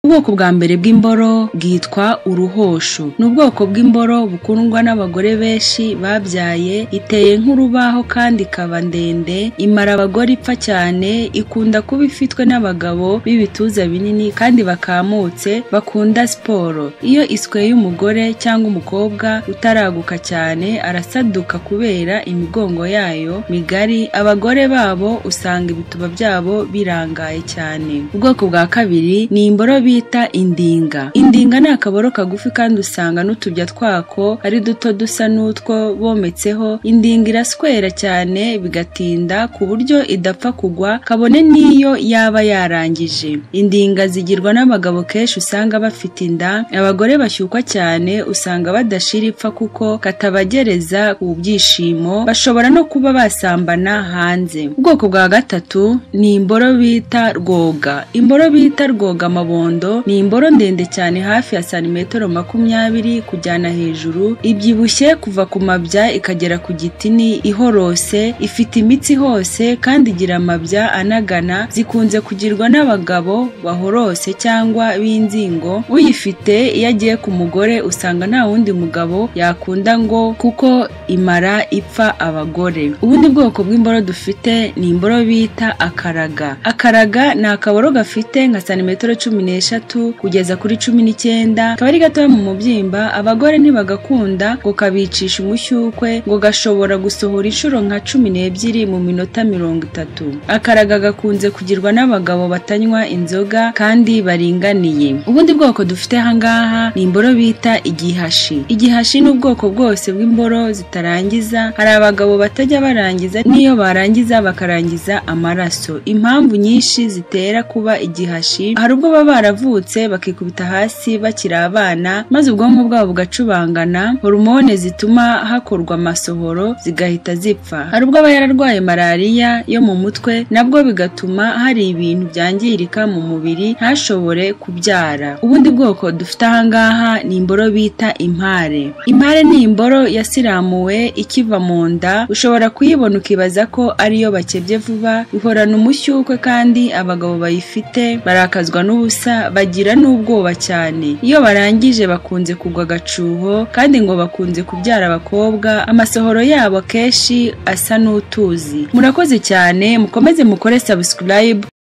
Ubwoko bwa mbere bw'imboro bwitwa uruhosho. Ni ubwoko bw'imboro bukundwa n'abagore benshi babyaye, iteye nk'urubaho kandi ikaba ndende, imara abagore ipfa cyane, ikunda kuba ifitwe n'abagabo b'ibituza binini kandi bakamutse bakunda siporo. Iyo isweye umugore cyangwa umukobwa utaraguka cyane arasaduka kubera imigongo yayo migari, abagore babo usanga ibituba byabo birangaye cyane. Ubwoko bwa kabiri ni imboro bita indinga. Indinga ni akaboro kagufi kandi usanga n'utubya twako ari duto dusa n'utwo bometseho. Indinga iraswera cyane bigatinda ku buryo idapfa kugwa kabone n'iyo yaba yarangije. Indinga zigirwa n'abagabo kenshi usanga bafite inda, abagore bashyukwa cyane usanga badashira ipfa kuko katabagereza ku byishimo, bashobora no kuba basambana hanze. Ubwoko bwa gatatu ni imboro bita rwoga. Imboro bita rwoga mabondo ni imboro ndende cyane hafi ya santimetero 20 kujyana hejuru, ibyibushye kuva ku mabya ikagera ku gitini, ihorose, ifite imitsi hose kandi igira amabya anagana. Zikunze kugirwa n'abagabo bahorose cyangwa b'inzingo. Uyifite iyo agiye ku mugore usanga nta wundi mugabo yakunda ngo kuko imara ipfa abagore. Ubundi bwoko bw'imboro dufite ni imboro bita akaraga. Akaraga ni akaboro gafite nka santimetero 13 kugeza kuri 19, kaba ari gato mu mubyimba. Abagore ntibagakunda ngo kabicisha umushyukwe, ngo gashobora gusohora inshuro nka 12 mu minota 30. Akaraga gakunze kugirwa n'abagabo batanywa inzoga kandi baringaniye. Ubundi bwoko dufite ahangaha ni imboro bita igihashi. Igihashi ni ubwoko bwose bw'imboro zitarangiza. Hari abagabo batajya barangiza, niyo barangiza bakarangiza amaraso. Impamvu nyinshi zitera kuba igihashi: hari ubwo baba baravutse bakikubita hasi bakiri abana, maze ubwonko bwabo bugacubangana, hormone zituma hakorwa amasohoro zigahita zipfa. Hari ubwo aba yararwaye malariya yo mu mutwe, nabwo bigatuma hari ibintu byangirika mu mubiri ntashobore kubyara. Ubundi bwoko dufite ahangaha ni imboro bita impare. Impare ni imboro yasiramuwe ikiva mu nda, ushobora kuyibona ukibaza ko ariyo bakebye vuba. Ihorana umushyukwe kandi abagabo bayifite barakazwa n'ubusa, bagira n'ubwoba cyane. Iyo barangije bakunze kugwa agacuho kandi ngo bakunze kubyara abakobwa, amasohoro yabo kenshi asa n'utuzi. Murakoze cyane, mukomeze mukore subscribe.